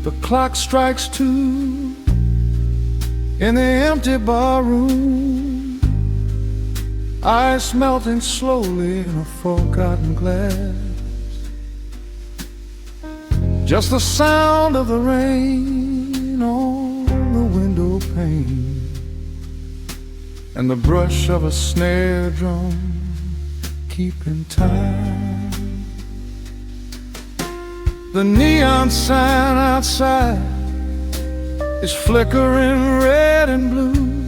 The clock strikes 2 in the empty bar room, ice melting slowly in a forgotten glass. Just the sound of the rain on the window pane and the brush of a snare drum keeping time. The neon sign outside is flickering red and blue,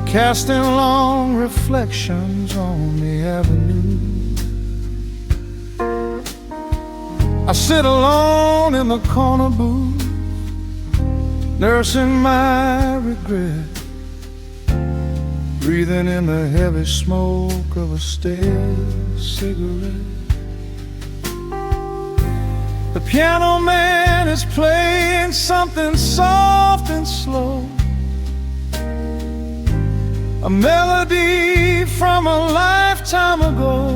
casting long reflections on the avenue. I sit alone in the corner booth, nursing my regret, breathing in the heavy smoke of a stale cigarette. The piano man is playing something soft and slow, a melody from a lifetime ago.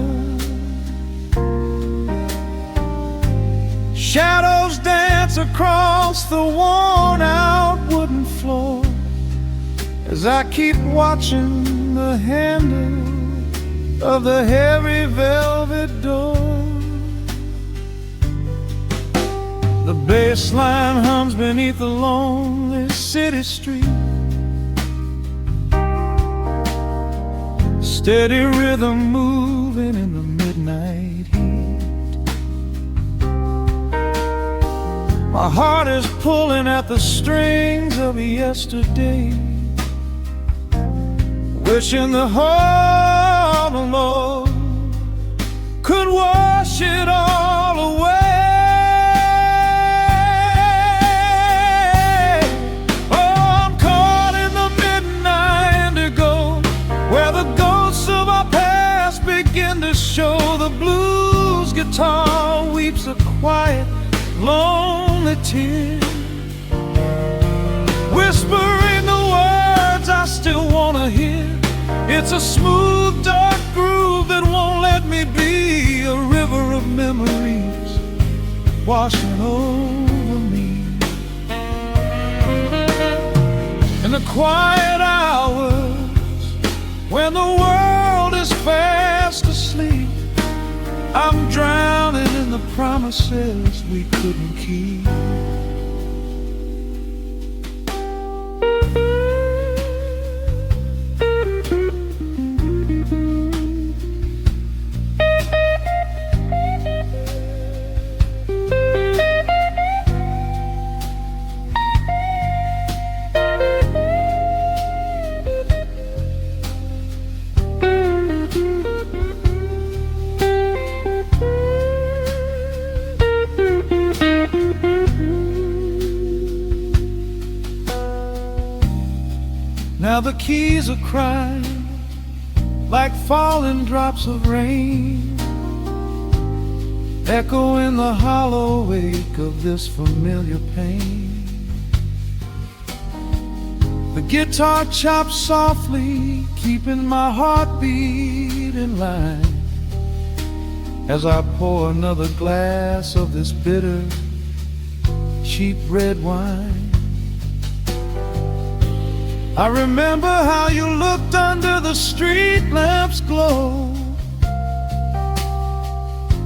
Shadows dance across the worn-out wooden floor as I keep watching the handle of the heavy velvet door. The bass line hums beneath the lonely city street, steady rhythm moving in the midnight heat. My heart is pulling at the strings of yesterday, wishing the heart alone could wash it all away. Show the blues guitar weeps a quiet, lonely tear, whispering the words I still wanna hear. It's a smooth, dark groove that won't let me be, a river of memories washing over me. In the quiet hours when the world is fast asleep, I'm drowning in the promises we couldn't keep. Now the keys are crying like falling drops of rain, echo in the hollow wake of this familiar pain. The guitar chops softly, keeping my heartbeat in line as I pour another glass of this bitter, cheap red wine. I remember how you looked under the street lamp's glow,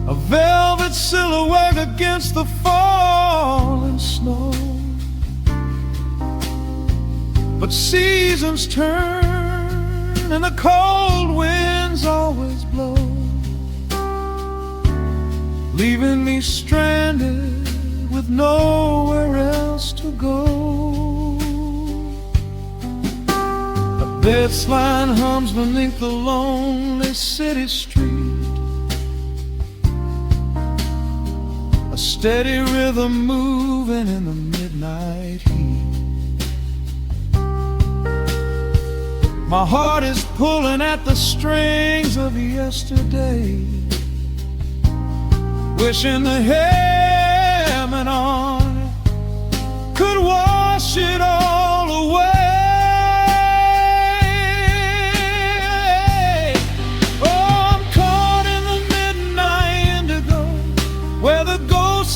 a velvet silhouette against the falling snow. But seasons turn and the cold winds always blow, leaving me stranded with nowhere else to go. Bass line hums beneath the lonely city street, a steady rhythm moving in the midnight heat. My heart is pulling at the strings of yesterday, wishing the hem and on could wash it all away.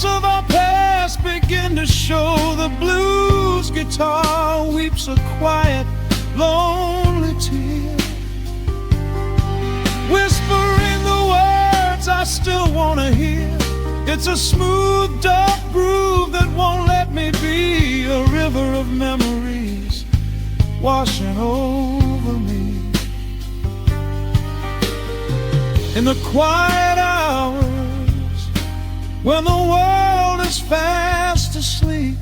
Of our past guitar weeps a quiet, lonely tear, whispering the words I still want to hear. It's a smooth, dark groove that won't let me be, a river of memories washing over me. In the quiet hours, when the world is fast asleep,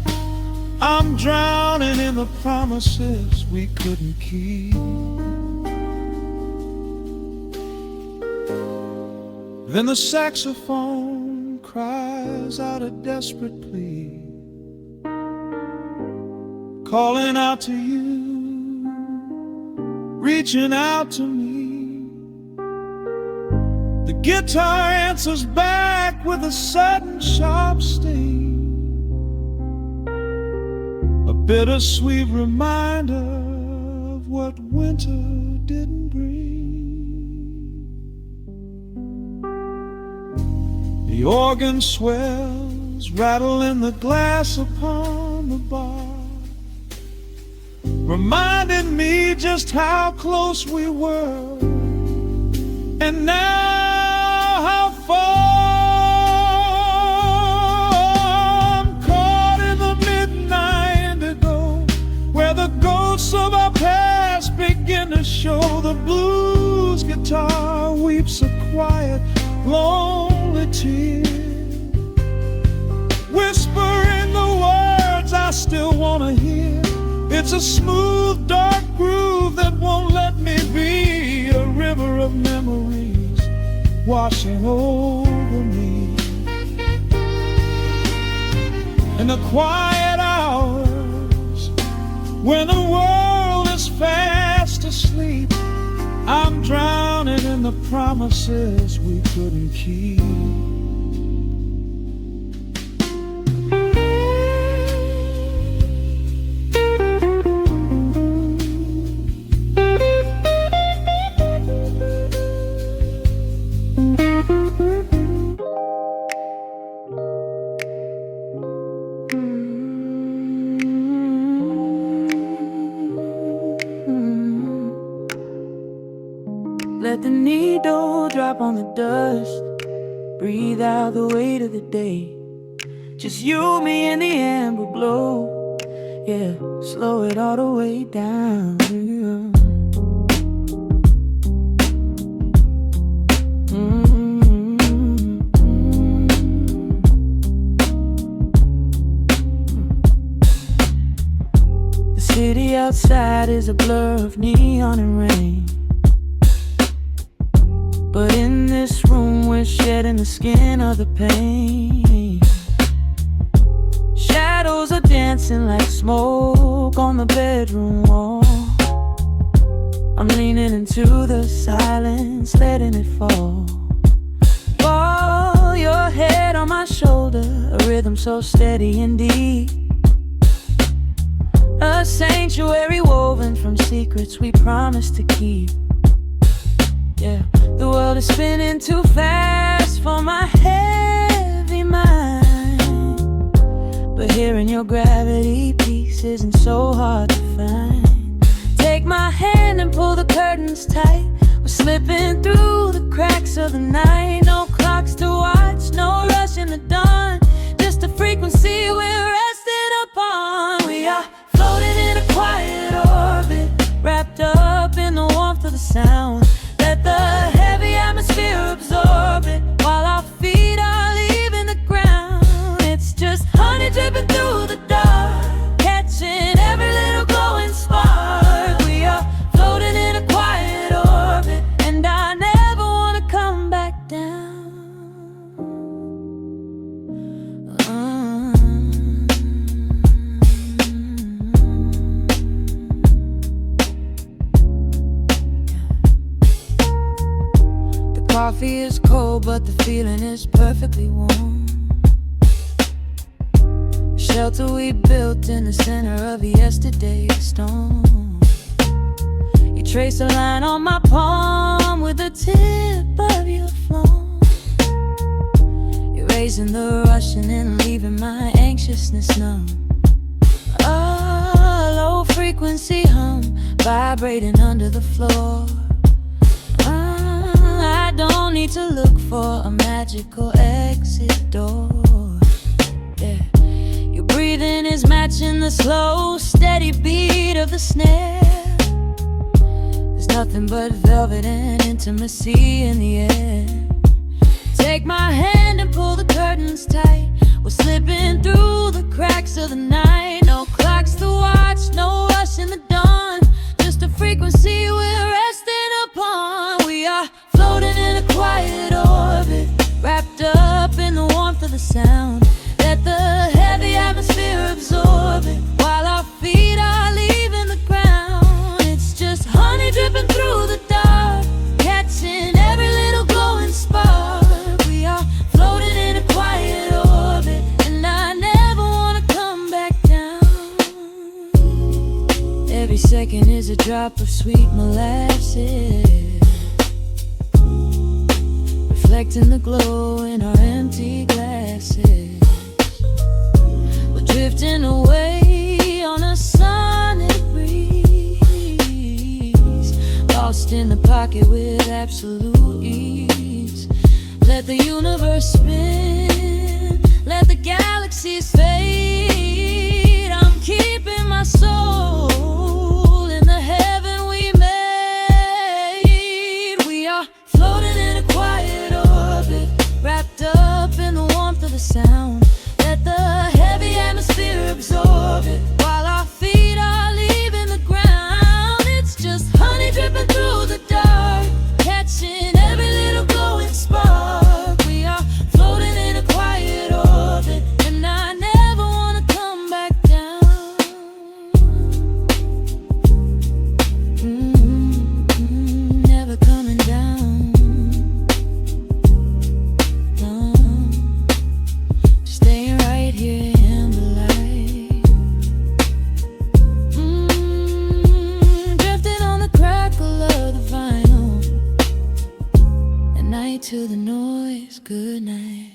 I'm drowning in the promises we couldn't keep. Then the saxophone cries out a desperate plea, calling out to you, reaching out to me. The guitar answers back with a sudden sharp sting, a bittersweet reminder of what winter didn't bring. The organ swells, rattling the glass upon the bar, reminding me just how close we were, and now how far. I'm caught in the midnight indigo, where the ghosts of our past begin to show. The blues guitar weeps a quiet, lonely tear, whispering the words I still want to hear. It's a smooth, dark groove that won't let me be, a river of memories washing over me. In the quiet hours, when the world is fast asleep, I'm drowning in the promises we couldn't keep. Let the needle drop on the dust, breathe out the weight of the day. Just you, me, and the amber blow. Yeah, slow it all the way down. The city outside is a blur of neon and rain, but in this room we're shedding the skin of the pain. Shadows are dancing like smoke on the bedroom wall. I'm leaning into the silence, letting it fall. Fall, your head on my shoulder, a rhythm so steady and deep, a sanctuary woven from secrets we promised to keep. Yeah, the world is spinning too fast for my heavy mind, but hearing your gravity piece isn't so hard to find. Take my hand and pull the curtains tight. We're slipping through the cracks of the night. No clocks to watch, no rush in the dawn, just a frequency we're resting upon. We are floating in a quiet orbit, wrapped up in the warmth of the sound. Let the heavy atmosphere absorb it, while our feet are leaving the ground. It's just honey dripping through the dark, catching every little glowing spark. We are floating in a quiet orbit, and I never want to come back down. Coffee is cold, but the feeling is perfectly warm. Shelter we built in the center of yesterday's storm. You trace a line on my palm with the tip of your phone, erasing the rushing and leaving my anxiousness numb. Oh, a low frequency hum vibrating under the floor. I don't need to look for a magical exit door. Yeah, your breathing is matching the slow, steady beat of the snare. There's nothing but velvet and intimacy in the air. Take my hand and pull the curtains tight. We're slipping through the cracks of the night. No clocks to watch, no rush in the dawn. Just a frequency we're resting upon. We are floating in a quiet orbit, wrapped up in the warmth of the sound. Let the heavy atmosphere absorb it, while our feet are leaving the ground. It's just honey dripping through the dark, catching every little glowing spark. We are floating in a quiet orbit, and I never wanna come back down. Every second is a drop of sweet molasses, reflecting the glow in our empty glasses. We're drifting away on a sonic breeze, lost in the pocket with absolute ease. Let the universe spin, let the galaxies fade. I'm keeping my soul in the heaven we made. We are floating in a quiet orbit, wrapped up in the warmth of the sound. Let the heavy atmosphere absorb it, while our feet are leaving the ground. It's just honey dripping through the dark, catching every little glowing spark. We are floating in a quiet orbit, and I never wanna come back down. Never coming down. No, staying right here in the light. Drifting on the crackle of the vinyl. At night to the noise, good night.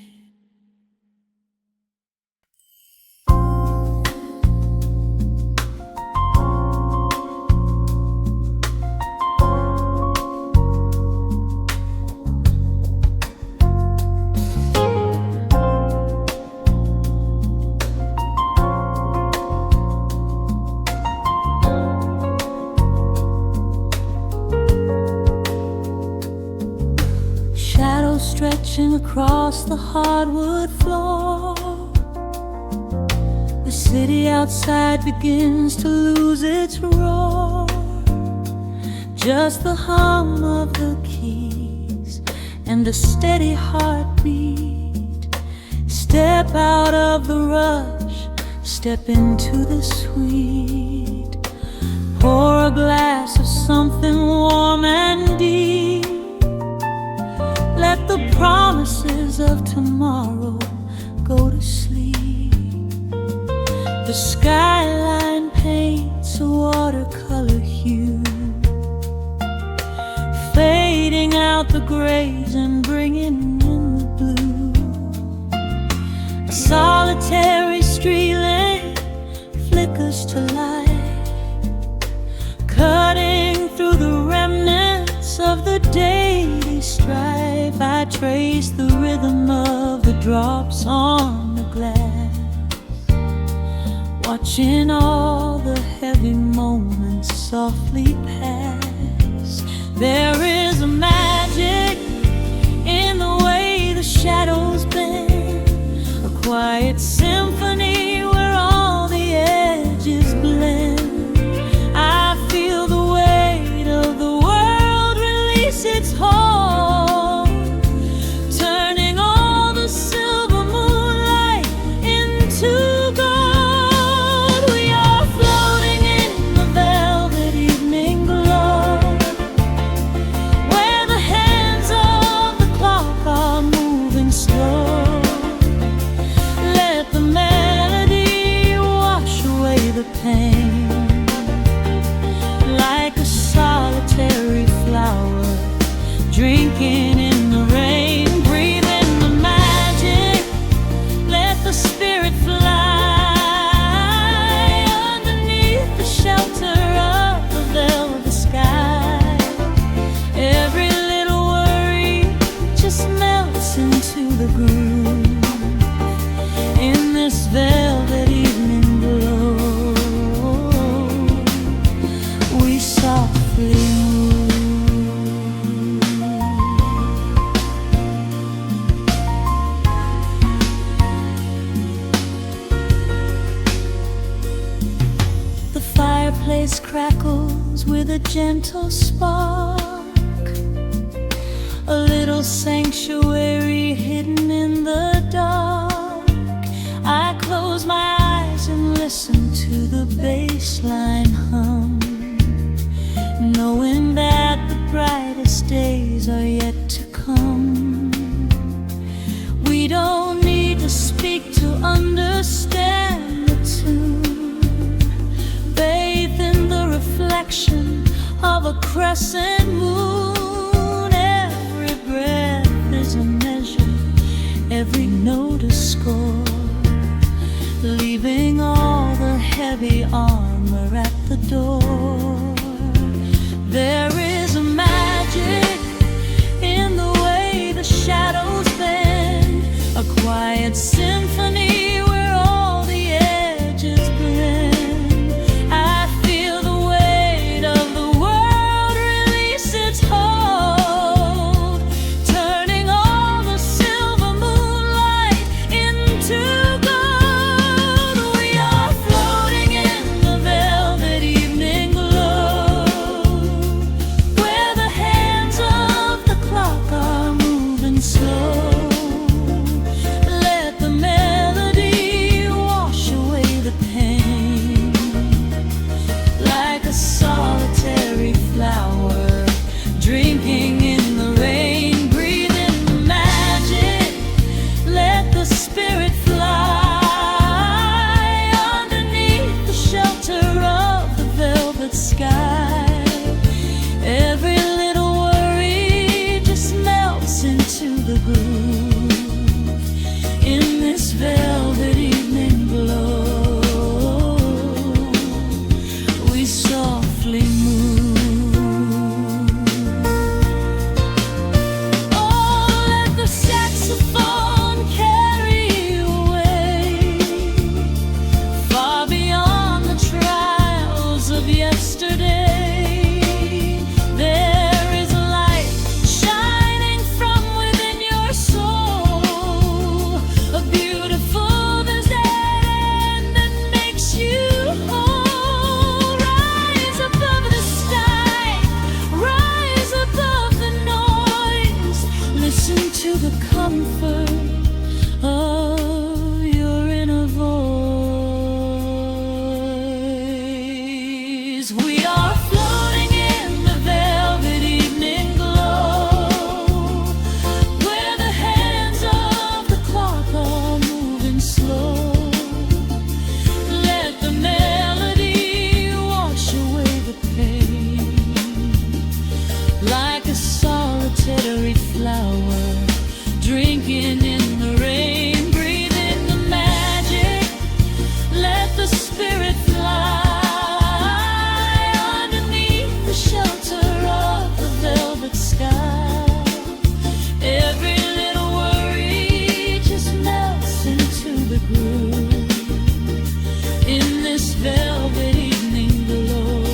Shadows stretching across the hardwood floor. The city outside begins to lose its roar. Just the hum of the keys and a steady heartbeat. Step out of the rush, step into the sweet. Pour a glass of something warm and deep. Let the promises of tomorrow go to sleep. The skyline paints a watercolor hue, fading out the grays and bringing in the blue. A solitary street lamp flickers to light, cutting through the remnants of the daily strife. I trace the rhythm of the drops on the glass, watching all the heavy moments softly pass. There is a magic in the way the shadows bend, a quiet symphony where all the edges blend. I feel the weight of the world release its hold, turning all the silver moonlight into gold. We are floating in the velvet evening glow, where the hands of the clock are moving slow. Let the melody wash away the pain, like a solitary flower drinking in the rain. Breathe in the magic, let the spirit fly underneath the in this velvet evening glow. We softly move. The fireplace crackles with a gentle spark, a little sanctuary hidden in the dark. I close my eyes and listen to the bass line hum, knowing that the brightest days are yet to come. We don't need to speak to understand the tune, bathed in the reflection of a crescent moon. Every breath is a measure, every note a score, leaving all the heavy armor at the door. There is a magic in the way the shadows bend, a quiet symphony where all the edges blend. I feel the weight of the world release its hold, turning all the silver moonlight into gold. We are floating in the velvet evening glow, where the hands of the clock are moving slow. Let the melody wash away the pain, like a solitary flower drinking in the rain. Breathe in the magic, let the spirit fly underneath the shelter of the velvet sky. Every little worry just melts into the groove in this velvet evening glow. We softly move. Oh, let the saxophone carry you away, far beyond the trials of yesterday. There is a light shining from within your soul, a beautiful vision that makes you whole. Rise above the sky, rise above the noise, listen to the comfort of your inner voice. We are floating in the velvet evening glow, where the hands of the clock are moving slow. Let the melody wash away the pain, like a solitary flower drinking in the rain. Breathe in the magic, let the spirit fly underneath the shelter of the velvet sky. Every little worry just melts into the groove in this velvet evening glow.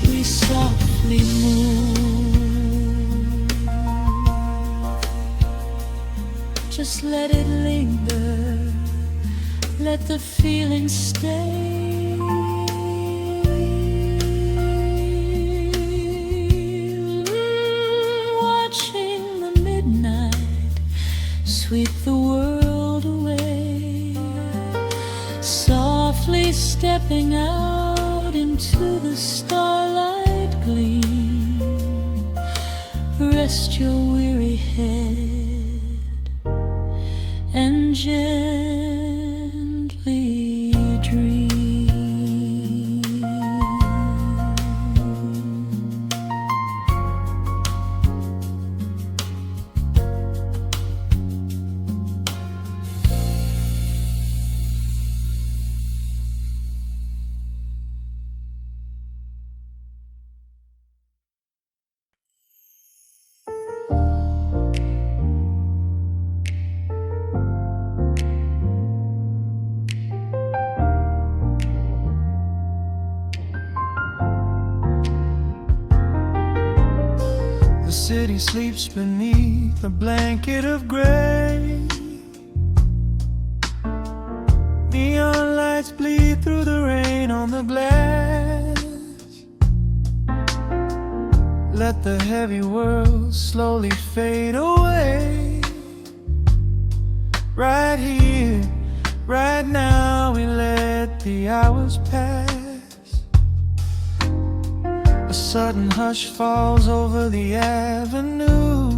We softly move. Just let it linger, let the feeling stay. Watching the midnight sweep the world away, softly stepping out into the starlight gleam. Rest your weary head and gently dream. baby sleeps beneath a blanket of gray. Neon lights bleed through the rain on the glass. Let the heavy world slowly fade away. Right here, right now, we let the hours pass. A sudden hush falls over the avenue.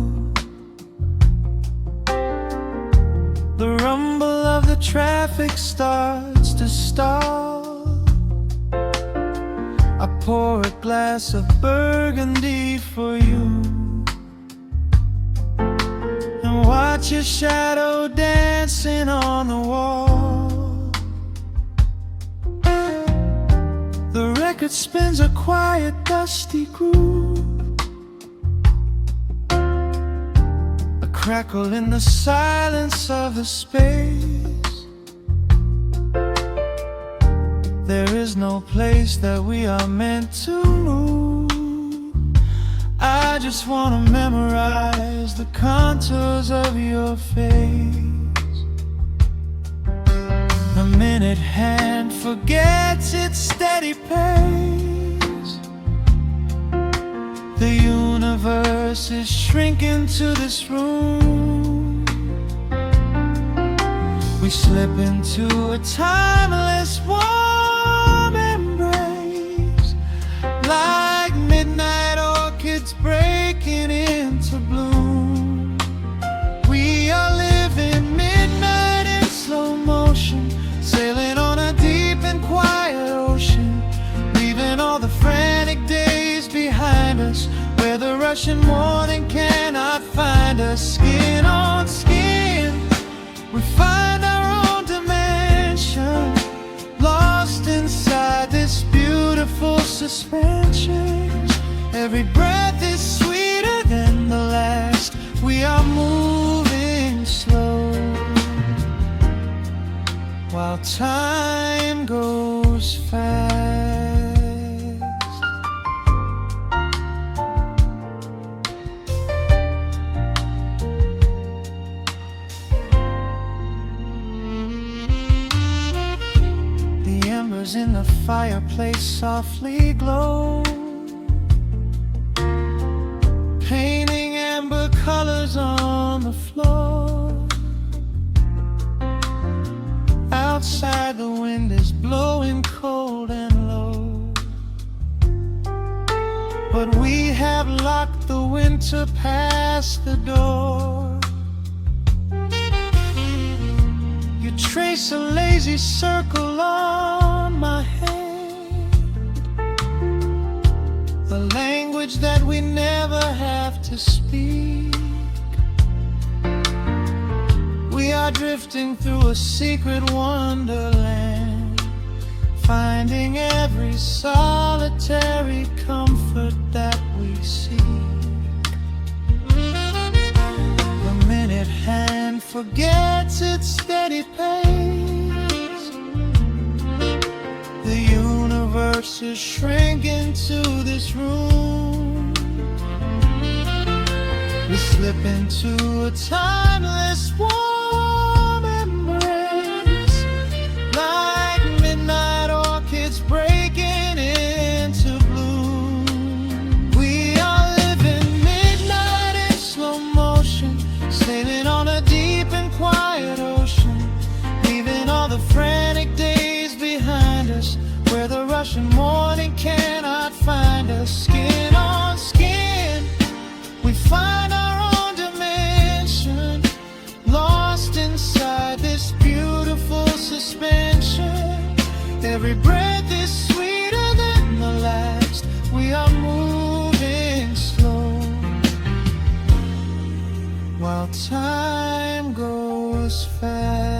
The rumble of the traffic starts to stall. I pour a glass of burgundy for you and watch your shadow dancing on the wall. The record spins a quiet, dusty groove. A crackle in the silence of the space. There is no place that we are meant to move. I just wanna memorize the contours of your face. The minute hand forgets its steady pace. The universe is shrinking to this room. We slip into a timeless warm embrace, like midnight orchids breaking into bloom. We are living midnight in slow motion, sailing on a deep and quiet ocean, leaving all the frantic days behind us, where the rushing morning cannot find us. Skin on skin, we find our own dimension, lost inside this beautiful suspension. Every breath is sweeter than the last. We are moving slow, while time goes fast. The embers in the fireplace softly glow, painting amber colors on the floor. Outside the wind is blowing cold and low, but we have locked the winter past the door. You trace a lazy circle on my hand, the language that we never have to speak. We are drifting through a secret wonderland, finding every solitary comfort that we seek. The minute hand forgets its steady pace. The universe is shrinking to this room. We slip into a timeless warm embrace, like midnight orchids breaking into bloom. We are living midnight in slow motion, sailing on a deep and quiet ocean, leaving all the frantic days behind us, where the rushing morning cannot find us. Skin on skin, we find our own dimension, lost inside this beautiful suspension. Every breath is sweeter than the last. We are moving slow, while time goes fast.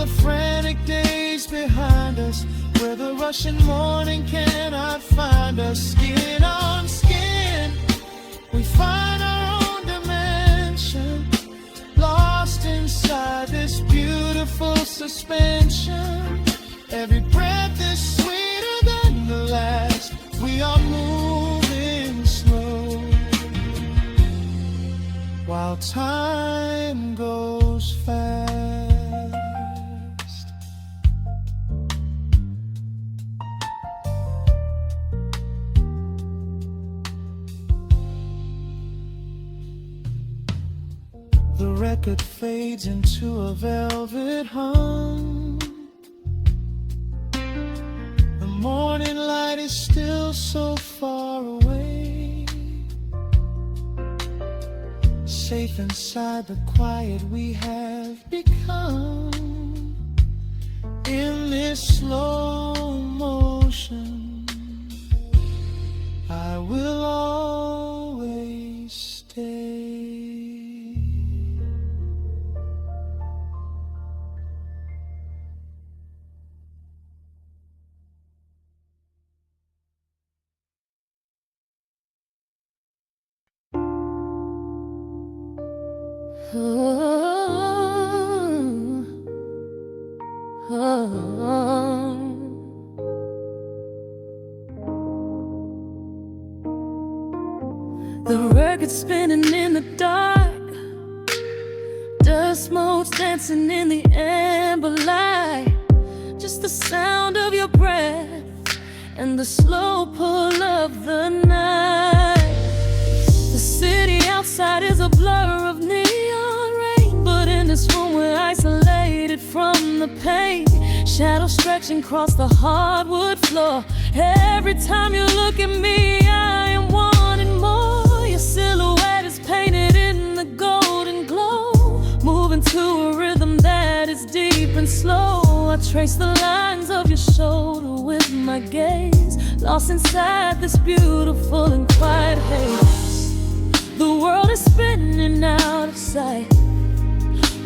the frantic days behind us, where the rushing morning cannot find us. Skin on skin, we find our own dimension, lost inside this beautiful suspension. Every breath is sweeter than the last. We are moving slow, while time goes fast. The record fades into a velvet hum. The morning light is still so far away. Safe inside the quiet we have become. In this slow motion, I will always stay. The record spinning in the dark, dust motes dancing in the amber light. Just the sound of your breath and the slow pull of the night. The city outside is a blur of neon rain, but in this room we're isolated from the pain. Shadows stretching across the hardwood floor. Every time you look at me, I am wanting more. Your silhouette is painted in the golden glow, moving to a rhythm that is deep and slow. I trace the lines of your shoulder with my gaze, lost inside this beautiful and quiet haze. The world is spinning out of sight.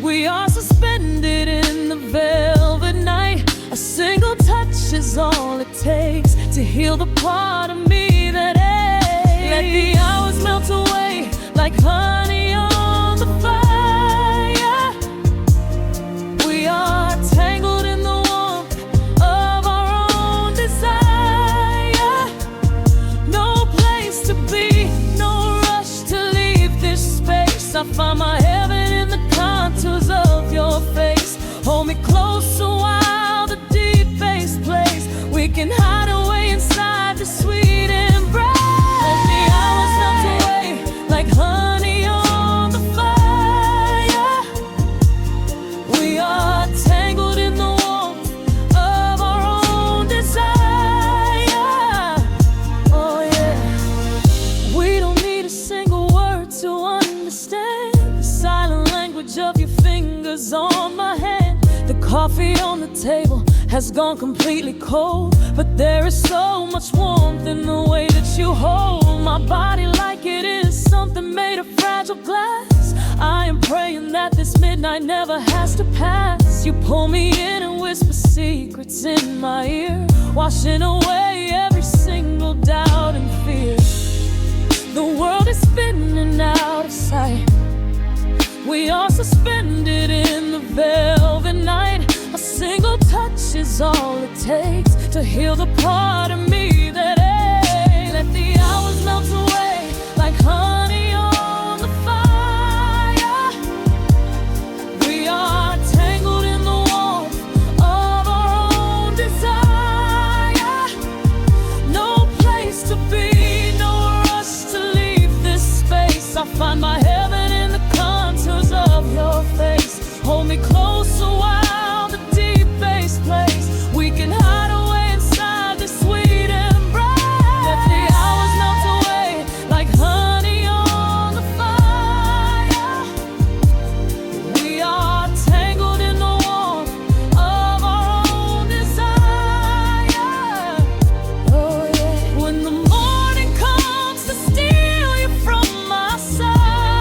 We are suspended in the velvet night. A single touch is all it takes to heal the part of me that aches. Let the hours melt away like honey on the fire. We are tangled in the warmth of our own desire. No place to be, no rush to leave this space. I find my heaven in the contours of your face. Hold me closer while the deep bass plays. We can hide away inside the sweet embrace. Let the hours melt away like honey on the fire. We are tangled in the warmth of our own desire. Oh yeah. We don't need a single word to understand the silent language of your fingers on my hand. The coffee on the table has gone completely cold, but there is so much warmth in the way that you hold my body like it is something made of fragile glass. I am praying that this midnight never has to pass. You pull me in and whisper secrets in my ear, washing away every single doubt and fear. The world is spinning out of sight. We are suspended in the velvet night. A single touch is all it takes to heal the part of me that aches. Let the hours melt away like honey on the fire. We are tangled in the warmth of our own desire. No place to be, no rush to leave this space. I find my heaven in the contours of your face. Hold me closer while the deep bass plays. We can hide away inside this sweet embrace. Let the hours melt away like honey on the fire. We are tangled in the warmth of our own desire. Oh yeah. When the morning comes to steal you from my side,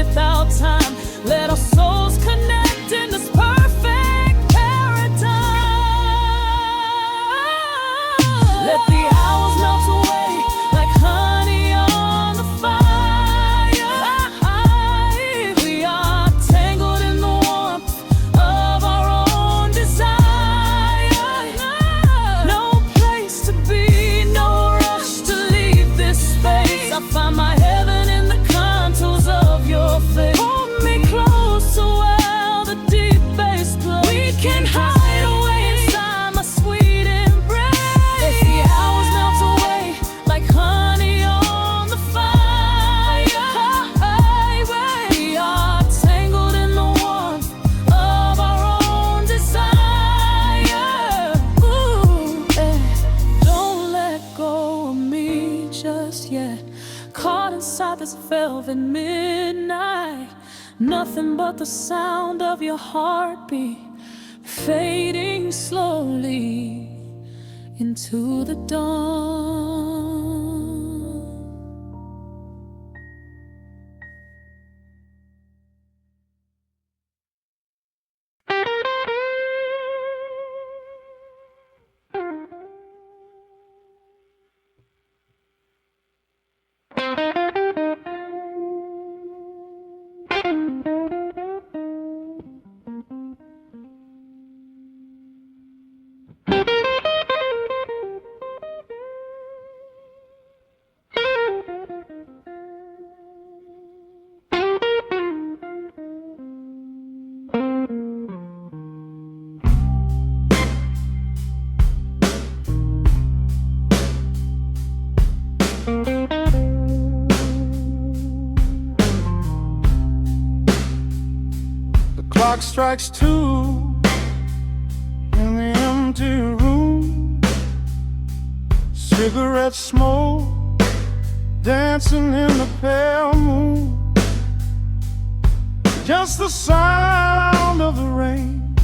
without time. Let our souls connect in this perfect paradise. Let the hours melt away like honey on the fire. We are tangled in the warmth of our own desire. No place to be, no rush to leave this space. I find my heaven in the contours of your face. Hold me close so well the deep bass plays. We can hide away inside my sweet embrace. Let the hours melt away like honey on the fire. We are tangled in the warmth of our own desire. Ooh, don't let go of me just yet. Caught inside this velvet midnight. Nothing but the sound of your heartbeat fading slowly into the dawn. The clock strikes 2 in the empty room. Cigarette smoke dancing in the pale moon. Just the sound of the rain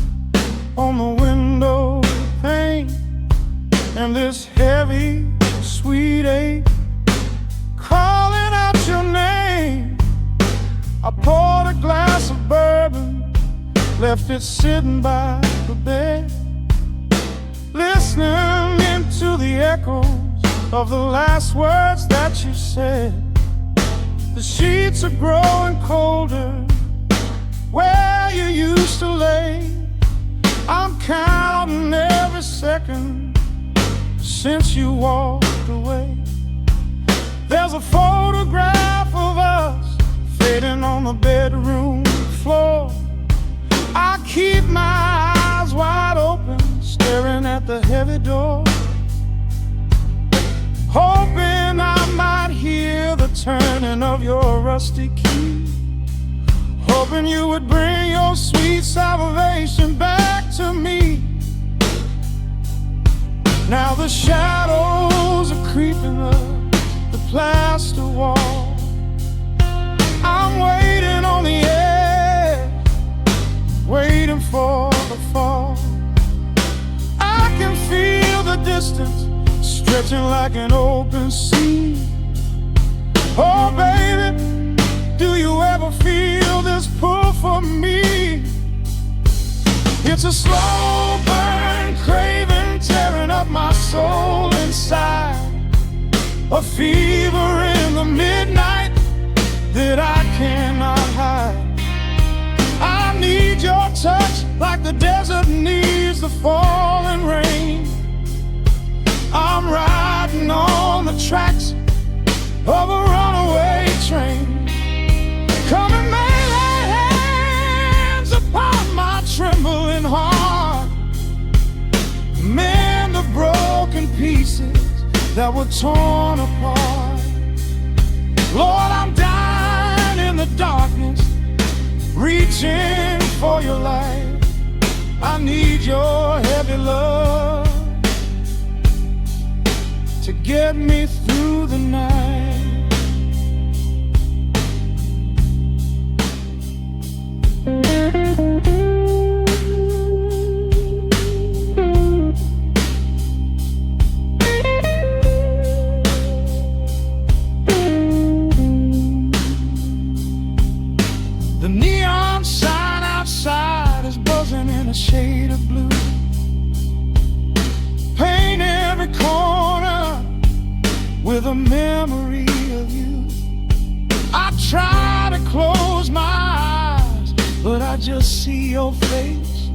on the window pane, and this heavy, sweet ache calling out your name. I poured a glass of bourbon, left it sitting by the bed, listening into the echoes of the last words that you said. The sheets are growing colder where you used to lay. I'm counting every second since you walked away. There's a photograph of us fading on the bedroom floor. I keep my eyes wide open, staring at the heavy door, hoping I might hear the turning of your rusty key, hoping you would bring your sweet salvation back to me. Now the shadows are creeping up the plaster wall. I'm waiting on the edge, waiting for the fall. I can feel the distance stretching like an open sea. Oh baby, do you ever feel this pull for me? It's a slow burn craving tearing up my soul inside, a fever in the midnight that I cannot hide. I need your touch like the desert needs the falling rain. I'm riding on the tracks of a runaway train. Come and lay hands upon my trembling heart, mend the broken pieces that were torn apart. Lord, I'm dying in the darkness, reaching for your light. I need your heavy love to get me through the night. with a memory of you. I try to close my eyes, but I just see your face,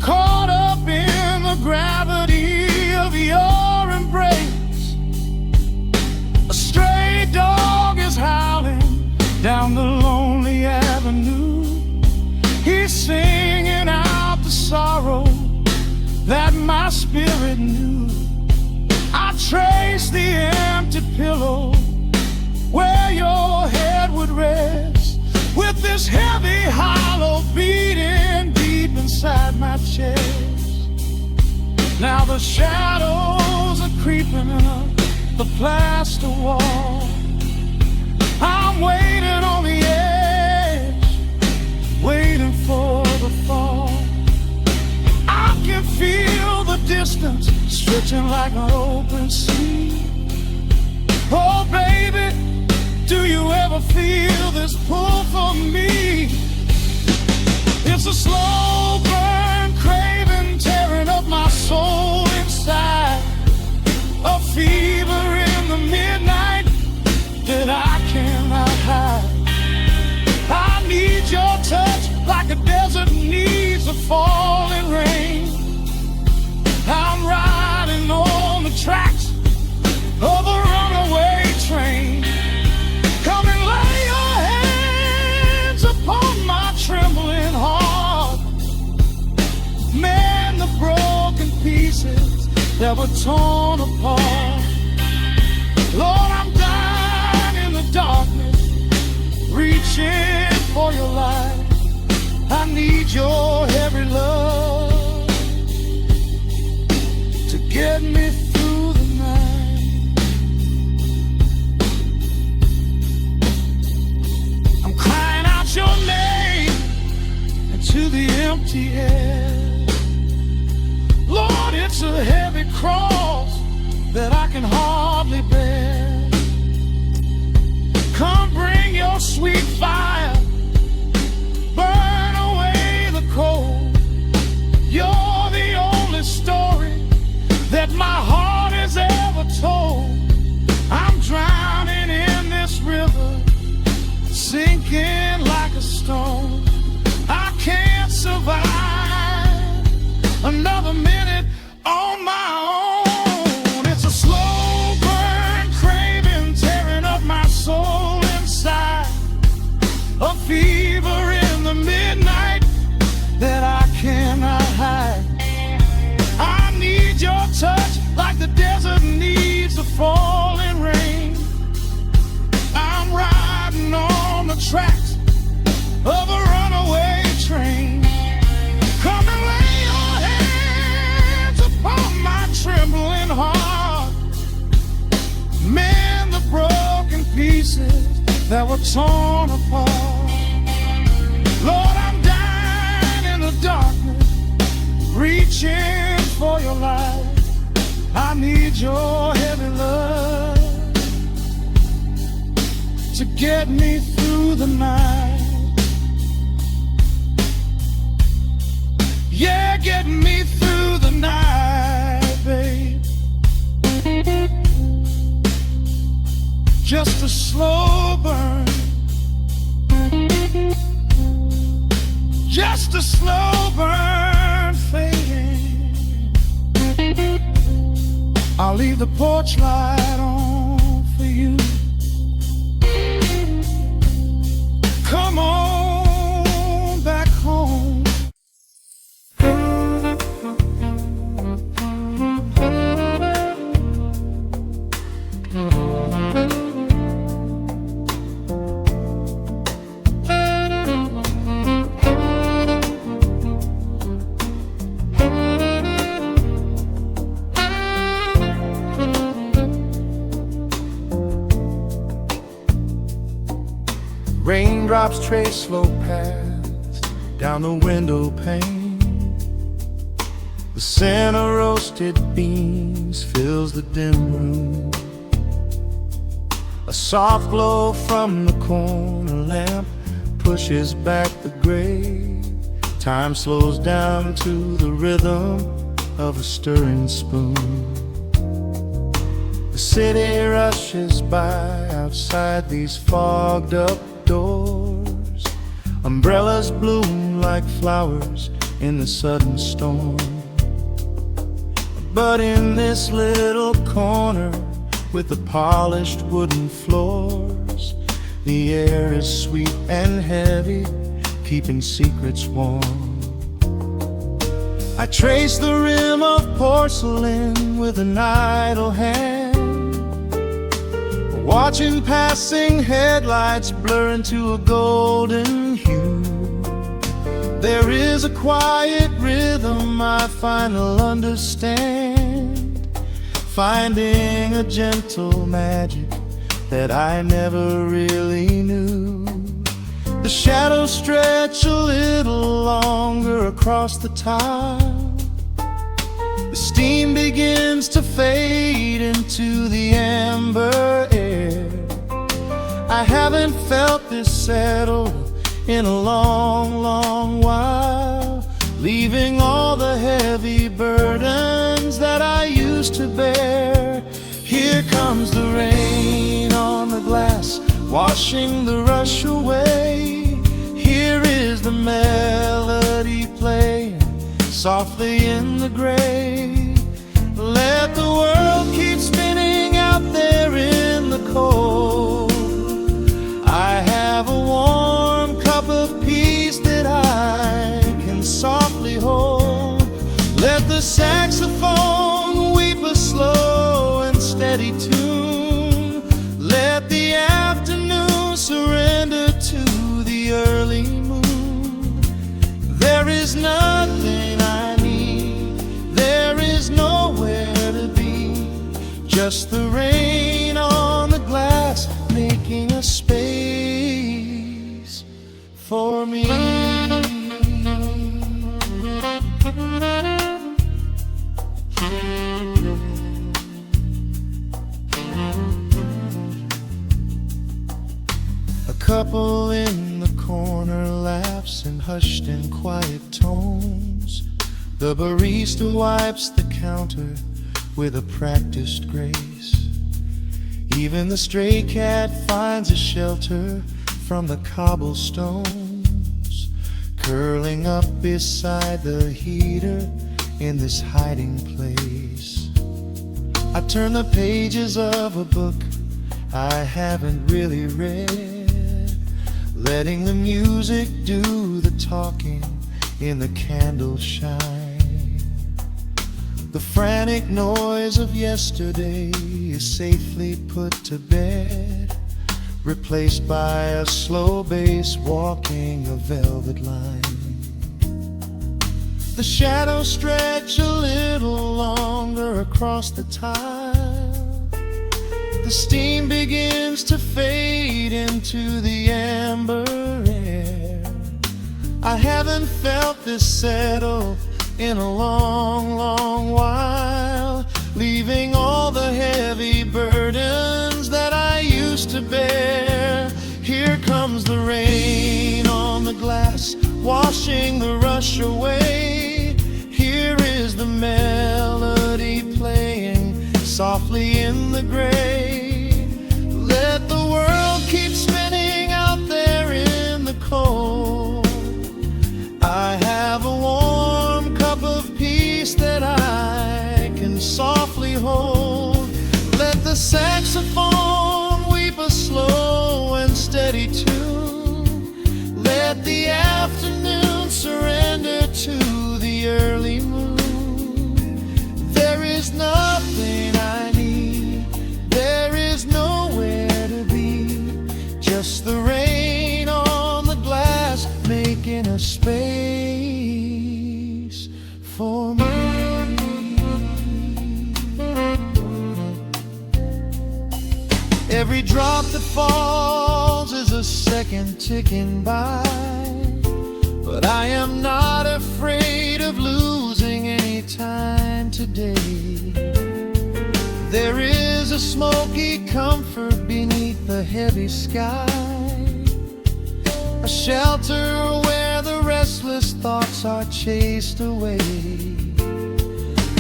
caught up in the gravity of your embrace. A stray dog is howling down the lonely avenue. He's singing out the sorrow that my spirit knew. I trace the empty pillow where your head would rest, with this heavy hollow beating deep inside my chest. Now the shadows are creeping up the plaster wall. I'm waiting on the edge, waiting for the fall. I can feel the distance stretching like an open sea. Oh baby, do you ever feel this pull for me? It's a slow burn craving tearing up my soul inside, a fever in the midnight that I cannot hide. I need your touch like a desert needs a falling rain. I'm riding on the tracks of a runaway train. Come and lay your hands upon my trembling heart. Mend the broken pieces that were torn apart. Lord, I'm dying in the darkness, reaching for your light. I need your heavy love to get me through the night. I'm crying out your name into the empty air. Lord, it's a heavy cross that I can hardly bear. Come bring your sweet fire, burn away the cold. You're the only story that my heart has ever told. I'm drowning in this river, sinking like a stone. I can't survive another minute on my own. It's a slow burn craving tearing up my soul inside, a fever in the midnight that I cannot hide. I need your touch like the desert needs the falling rain. I'm riding on the tracks of a runaway train. Come and lay your hands upon my trembling heart. Mend the broken pieces that were torn apart. Lord, I'm dying in the darkness, reaching for your light. I need your heavy love to get me through the night. Yeah, get me through the night, babe. Just a slow burn, just a slow burn fading. I'll leave the porch light on for you. Come on back home. Raindrops trace slow paths down the window pane. The scent of roasted beans fills the dim room. A soft glow from the corner lamp pushes back the gray. Time slows down to the rhythm of a stirring spoon. The The city rushes by outside these fogged up doors. Umbrellas bloom like flowers in the sudden storm. But in this little corner with the polished wooden floors, the air is sweet and heavy, keeping secrets warm. I trace the rim of porcelain with an idle hand, watching passing headlights blur into a golden hue. There is a quiet rhythm I finally understand, finding a gentle magic that I never really knew. The shadows stretch a little longer across the tile. The steam begins to fade into the amber air. I haven't felt this settled in a long, long while, leaving all the heavy burdens that I used to bear. Here comes the rain on the glass, washing the rush away. Here is the melody playing softly in the gray. Let the world keep spinning out there in the cold. I have a warm cup of peace that I can softly hold. Let the saxophone weep a slow and steady tune. Let the afternoon surrender to the early moon. There is nothing I need, there is nowhere to be, just the rain on the glass making a space for me. A couple in the corner laughs in hushed and quiet tones. The barista wipes the counter with a practiced grace. Even the stray cat finds a shelter from the cobblestones, curling up beside the heater in this hiding place. I turn the pages of a book I haven't really read, letting the music do the talking in the candle shine. The frantic noise of yesterday is safely put to bed, replaced by a slow bass walking a velvet line. The shadows stretch a little longer across the tile. The steam begins to fade into the amber air. I haven't felt this settle in a long, long while, leaving all the heavy burdens that I used to bear. Here comes the rain on the glass, washing the rush away. Here is the melody playing softly in the gray. Let the world keep spinning out there in the cold. I have a warm cup of peace that I can softly hold. Let the saxophone weep a slow and steady tune. Let the afternoon surrender to the early moon. There is nothing I need, there is nowhere to be, just the rain on the glass making a space for me. Every drop that falls is a second ticking by, but I am not afraid of losing any time today. There is a smoky comfort beneath the heavy sky, a shelter where the restless thoughts are chased away.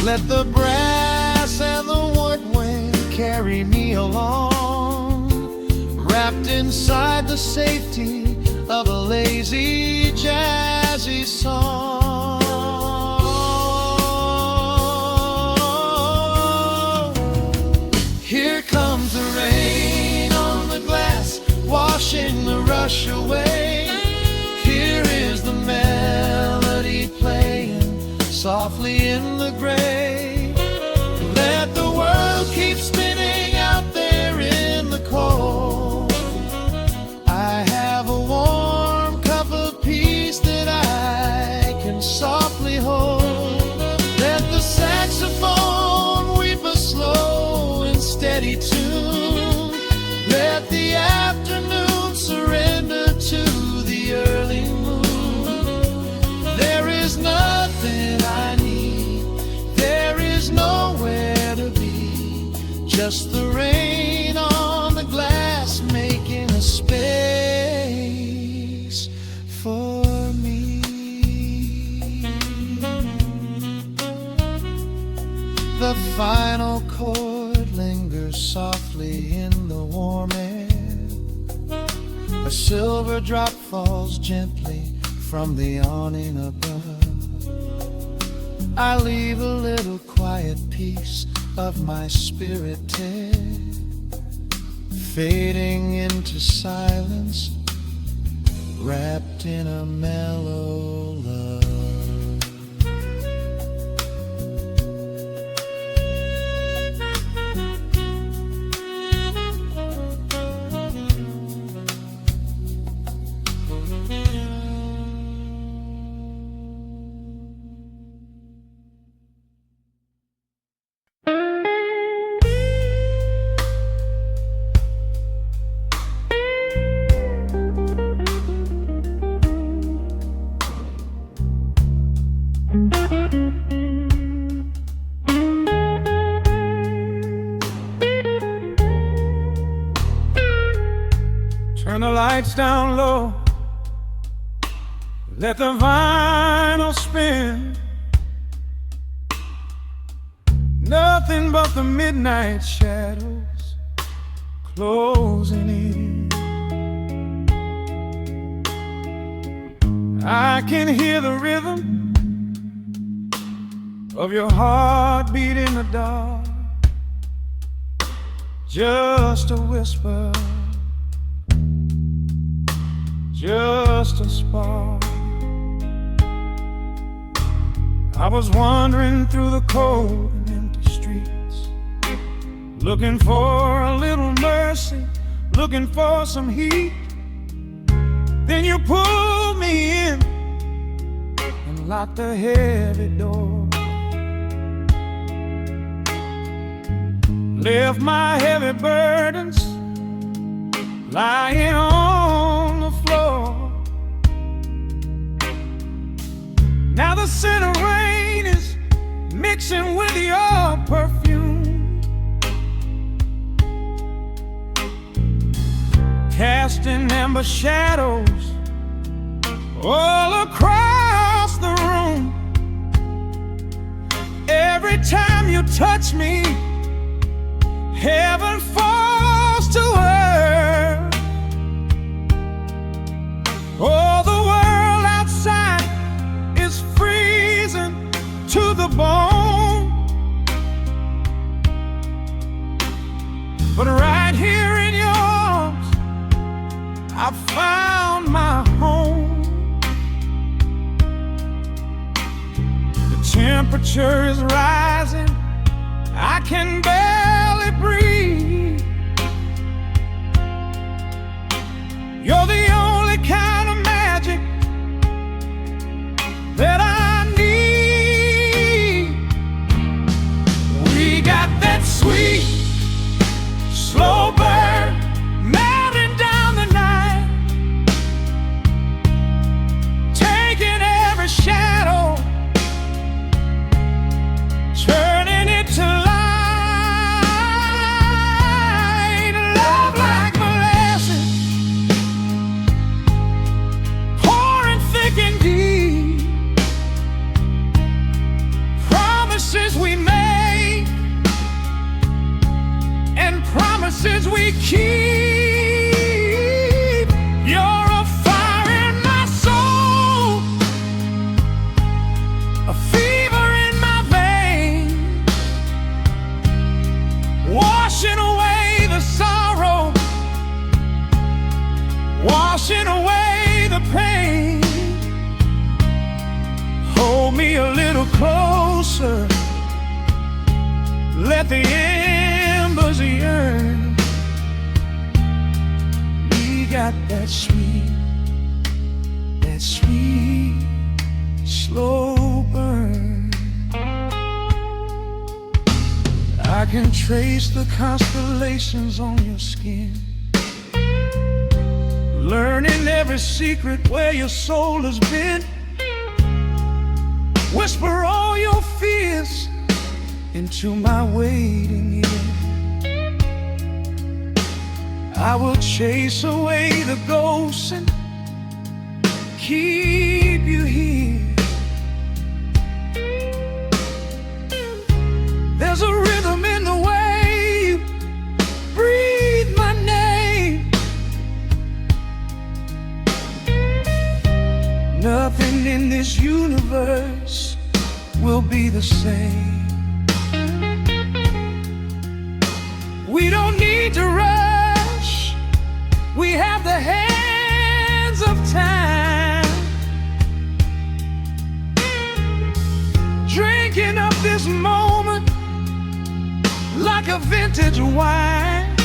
Let the brass and the woodwind carry me along, wrapped inside the safety of a lazy, jazzy song. Here comes the rain on the glass, washing the rush away. Here is the melody playing softly in the gray. Let the world keep spinning out there in the cold. I have a warm cup of peace that I can softly hold. Let the saxophone weep a slow and steady tune. Let the afternoon surrender to the early moon. There is nothing I need, there is nowhere to be, just the rain on the glass making a space for me. The final chord lingers softly in the warm air. A silver drop falls gently from the awning above. I leave a little quiet piece of my spirit tear, fading into silence, wrapped in a mellow love. Turn the lights down low, let the vinyl spin. Nothing but the midnight shadows closing in. I can hear the rhythm of your heartbeat in the dark, just a whisper, just a spark. I was wandering through the cold and empty streets, looking for a little mercy, looking for some heat. Then you pulled me in and locked the heavy door, left my heavy burdens lying on the floor. Now the scent of rain is mixing with your perfume, casting amber shadows all across the room. Every time you touch me, heaven falls to earth. Oh, the world outside is freezing to the bone, but right here in your arms I found my home. The temperature is rising, I can barely breathe. You're the only kind of magic that I need. We got that sweet, slow burn melting down the night, taking every shadow, turning it to light. promises we keep. You're a fire in my soul, a fever in my veins, washing away the sorrow, washing away the pain. Hold me a little closer, let the embers yearn. We got that sweet, slow burn. I can trace the constellations on your skin, learning every secret where your soul has been. Whisper all your fears into my waiting ear. I will chase away the ghosts and keep you here. There's a rhythm in the way you breathe my name. Nothing in this universe will be the same. We don't need to rush, we have the hands of time, drinking up this moment like a vintage wine.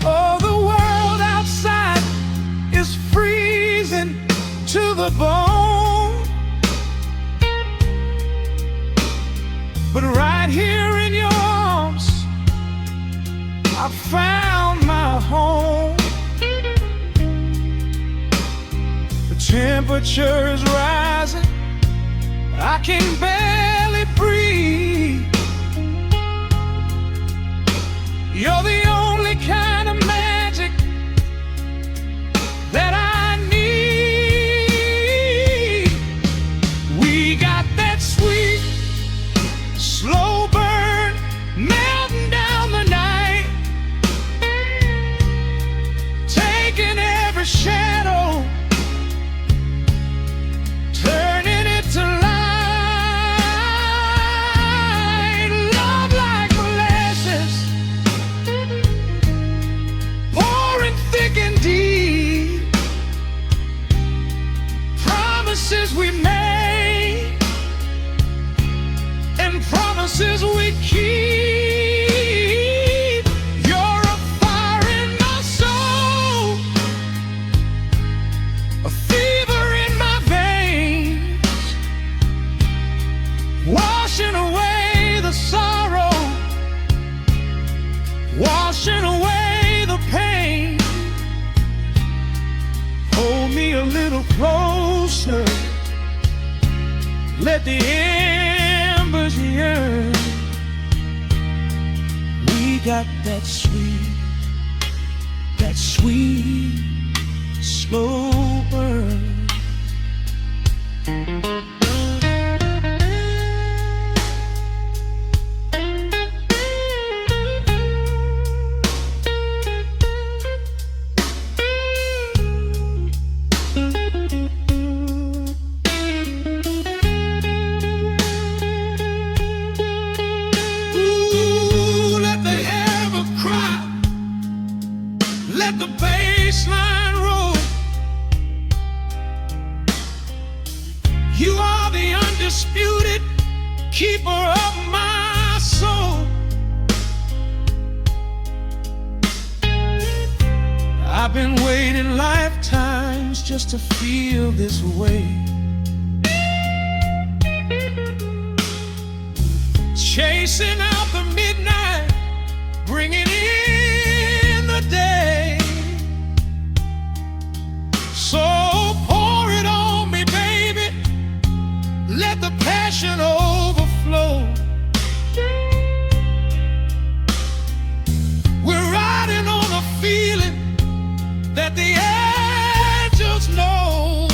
Oh, the world outside is freezing to the bone, but right here in your arms I found my home. The temperature is rising, I can barely breathe. You're the only kind of magic that I need. We got that sweet, slow burn melting down the night, taking every shadow, turning it to light. Love like molasses, pouring thick and deep. Promises we made and promises we keep. You're a fire in my soul, a fever in my veins, washing away the sorrow, washing away the pain. Hold me a little closer, let the embers yearn. We got that sweet, slow burn. Let the bass line roll. You are the undisputed keeper of my soul. I've been waiting lifetimes just to feel this way, chasing out the midnight, bringing in the day. So pour it on me, baby, let the passion overflow. We're riding on a feeling that the angels know.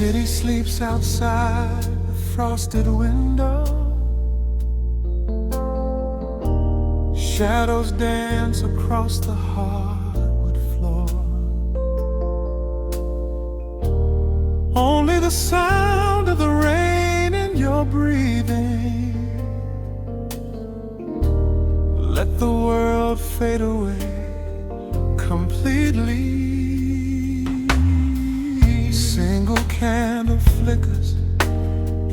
city sleeps outside the frosted window. Shadows dance across the hardwood floor. Only the sound of the rain in your breathing. Let the world fade away completely. Single candle flickers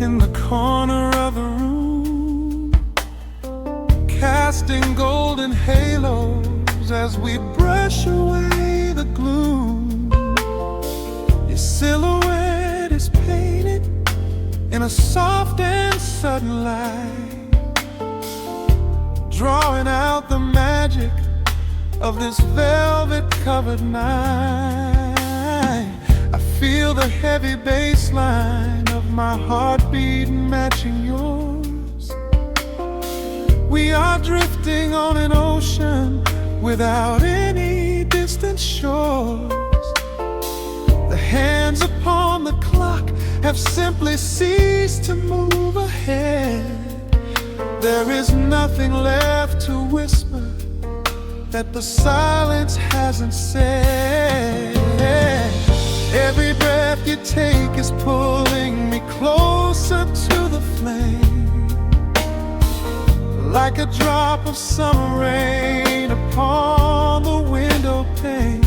in the corner of the room, casting golden halos as we brush away the gloom. Your silhouette is painted in a soft and sudden light, drawing out the magic of this velvet-covered night. I feel the heavy bass line of my heartbeat matching yours. We are drifting on an ocean without any distant shores. The hands upon the clock have simply ceased to move ahead. There is nothing left to whisper that the silence hasn't said. Every breath you take is pulling me closer to the flame, like a drop of summer rain upon the window pane.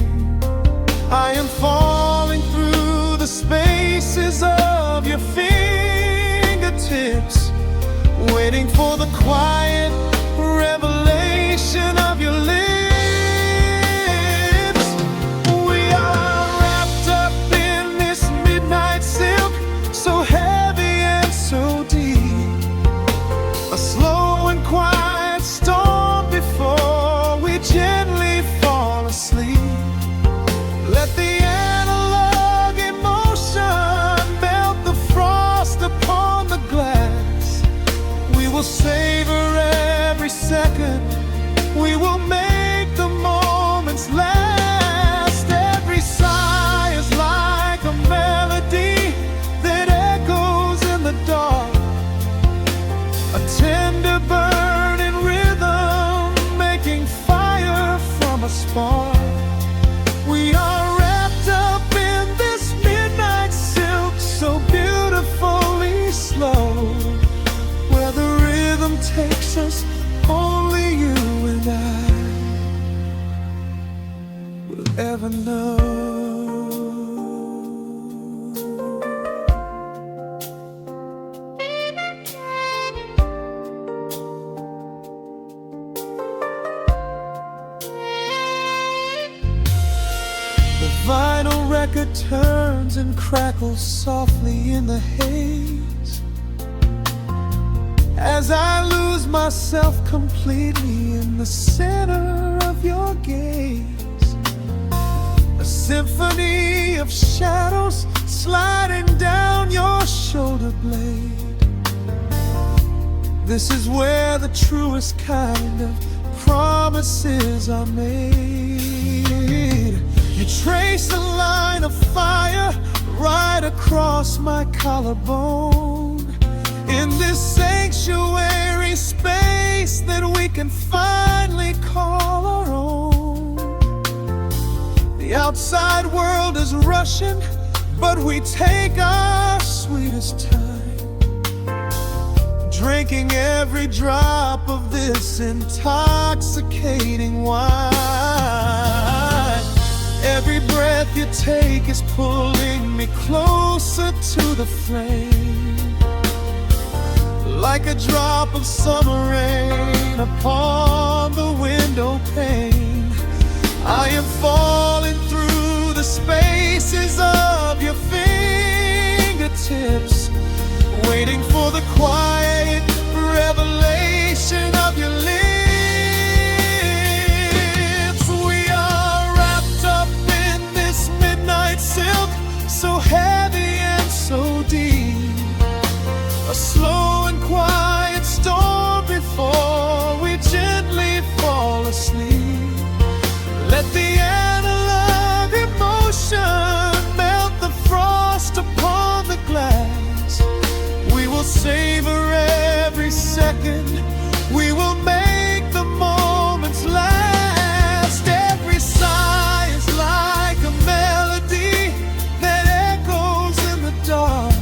I am falling through the spaces of your fingertips, waiting for the quiet revelation of your lips. We are wrapped up in this midnight silk, so heavy and so deep. A slow and quiet storm before we gently fall asleep. Let the analog emotion melt the frost upon the glass. We will savor every second. We will make the moments last. Every sigh is like a melody that echoes in the dark, a tender burning rhythm making fire from a spark. We are wrapped up in this midnight silk, so beautifully slow, where the rhythm takes us, only you and I will ever know. The vinyl record turns and crackles softly in the haze as I lose myself completely in the center of your gaze. A symphony of shadows sliding down your shoulder blade. This is where the truest kind of promises are made. You trace a line of fire right across my collarbone, in this sanctuary space that we can finally call our own. The outside world is rushing, but we take our sweetest time, drinking every drop of this intoxicating wine. Every breath you take is pulling me closer to the flame, like a drop of summer rain upon the window pane. I am falling through the spaces of your fingertips, waiting for the quiet revelation of your lips. We are wrapped up in this midnight silk, so heavy and so deep. A slow and quiet storm before we gently fall asleep. Let the analog emotion melt the frost upon savor every second. We will make the moments last. Every sigh is like a melody that echoes in the dark.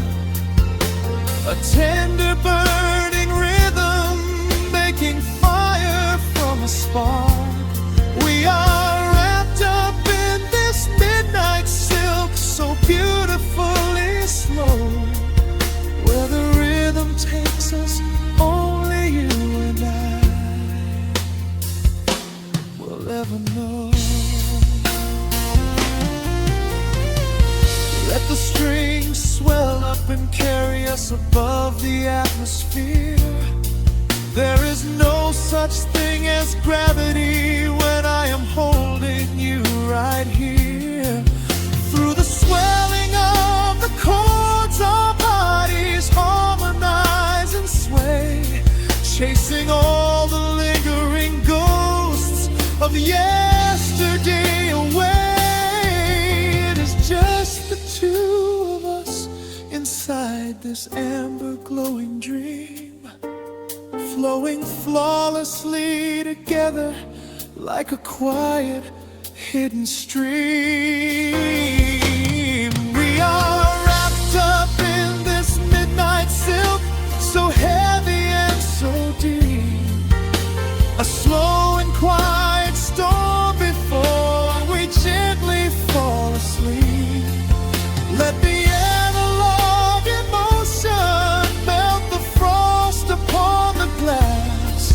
A tender burning rhythm making fire from a spark. We are wrapped up in this midnight silk, so beautifully slow. Where the rhythm takes us, only you and I will ever know. Let the strings swell up and carry us above the atmosphere. There is no such thing as gravity when I am holding you right here. Through the swelling of the chords, our bodies harmonize and sway, chasing all the lingering ghosts of yesterday away. It is just the two of us inside this amber glowing dream, flowing flawlessly together like a quiet hidden stream. We are wrapped up in this midnight silk, so heavy and so deep. A slow and quiet storm before we gently fall asleep. Let the analog emotion melt the frost upon the glass.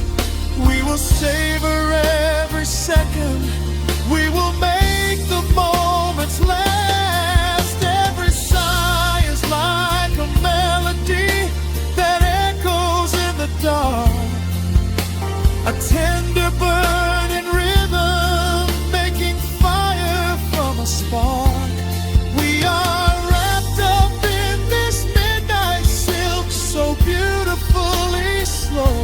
We will savor every second. We will make the moments last. Every sigh is like a melody that echoes in the dark. A tender burning rhythm making fire from a spark. We are wrapped up in this midnight silk, so beautifully slow.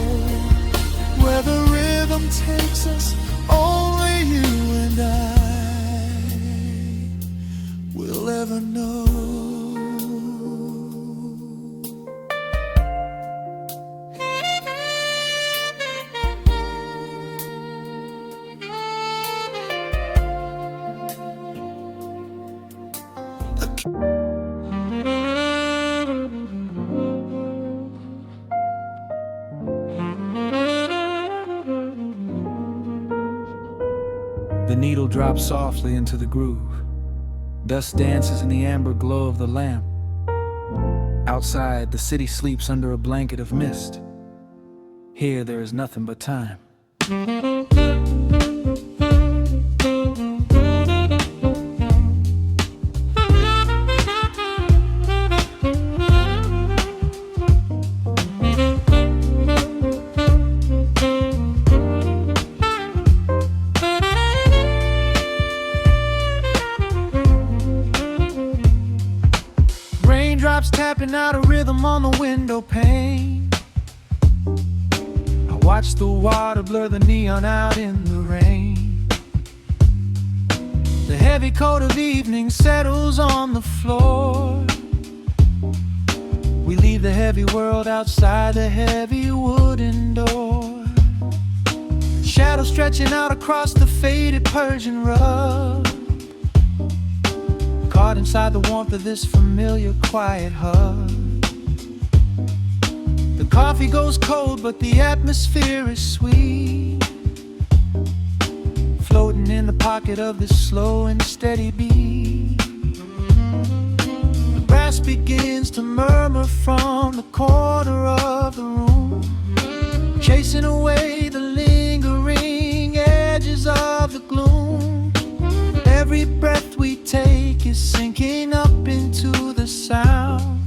Where the rhythm takes us, only you and I will ever know. The needle drops softly into the groove. Dust dances in the amber glow of the lamp. Outside, the city sleeps under a blanket of mist. Here, there is nothing but time. Raindrops tapping out a rhythm on the window pane. I watch the water blur the neon out in the rain. The heavy coat of evening settles on the floor. We leave the heavy world outside the heavy wooden door. Shadows stretching out across the faded Persian rug, caught inside the warmth of this familiar quiet hug. The coffee goes cold, but the atmosphere is sweet, floating in the pocket of this slow and steady beat. The brass begins to murmur from the corner of the room, chasing away the lingering edges of the gloom. Every breath we take is sinking up into the sound,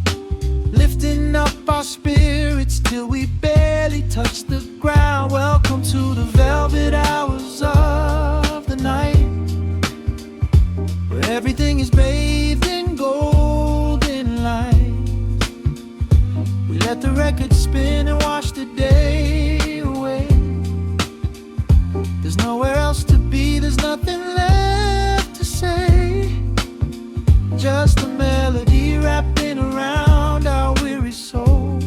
lifting up our spirits till we barely touch the ground. Welcome to the velvet hours of the night, where everything is bathed in golden light. We let the record spin and wash the day away. There's nowhere else to be, there's nothing left to say. Just a melody wrapping around our weary soul.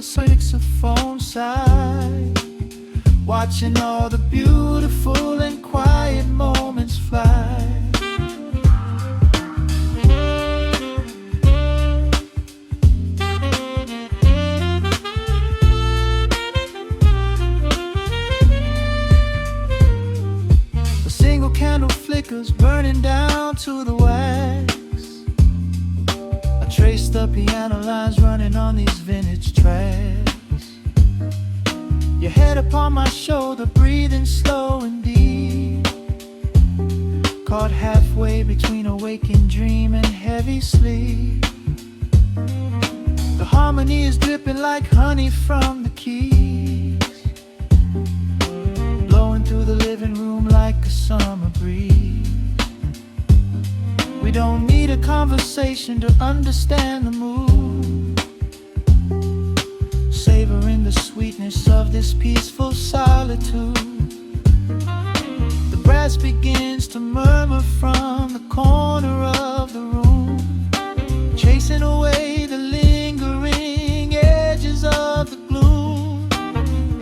a saxophone side, watching all the beautiful and quiet moments fly. A single candle flickers, burning down to the wax. I trace the piano lines running on these vintage tracks. Your head upon my shoulder, breathing slow and deep, caught halfway between a waking dream and heavy sleep. The harmony is dripping like honey from the keys, blowing through the living room like a summer breeze. We don't need a conversation to understand the mood, savoring the sweetness of this peaceful solitude. The brass begins to murmur from the corner of the room, chasing away the lingering edges of the gloom.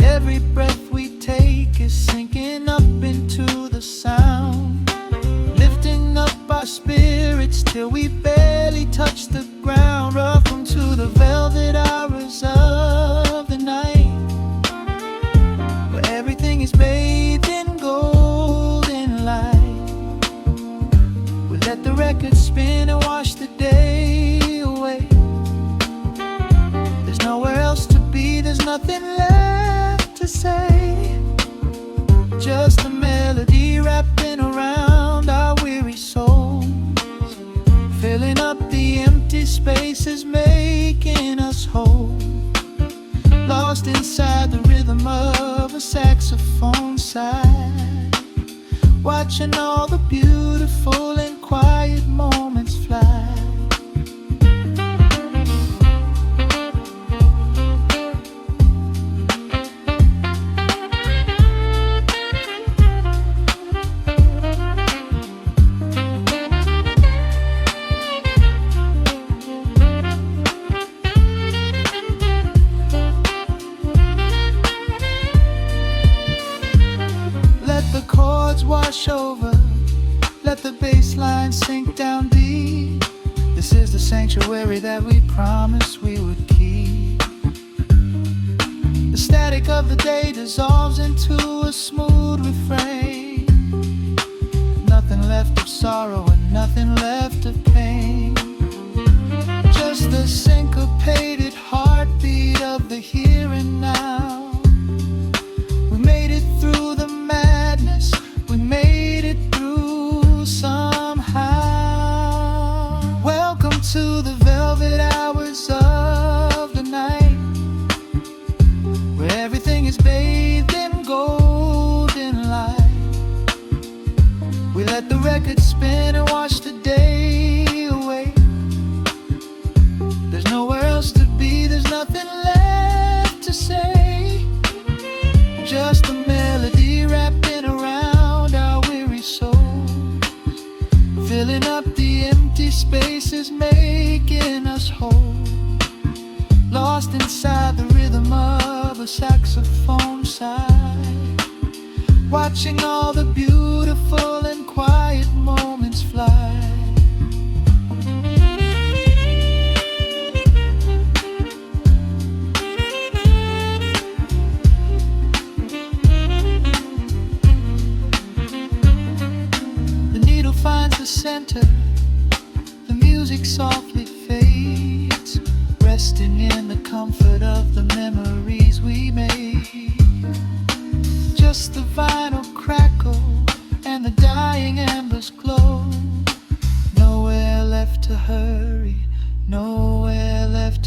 Every breath we take is sinking up into the sound, lifting up our spirits till we barely touch the ground. Welcome to the velvet hours of the night, where everything is bathed in golden light. We let the record spin and wash the day away. There's nowhere else to be, there's nothing left to say. Just a melody wrapping around our weary souls, filling up the empty spaces, making us whole. Lost inside the rhythm of a saxophone side, watching all the beautiful and quiet moments fly. Wash over, let the bass line sink down deep. This is the sanctuary that we promised we would keep. The static of the day dissolves into a smooth refrain. Nothing left of sorrow and nothing left of pain, just the syncopated heartbeat of the here and now. We made it through the madness, we made it through somehow. Welcome to the velvet hours of the night, where everything is bathed in golden light. We let the record spin and wash the day away. There's nowhere else to be, there's nothing left to say. Just a melody wrapping around our weary souls, filling up the empty spaces, making us whole. Lost inside the rhythm of a saxophone side, watching all the beautiful and quiet moments fly. Finds the center, the music softly fades, resting in the comfort of the memories we made. Just the vinyl crackle and the dying embers glow. Nowhere left to hurry, nowhere left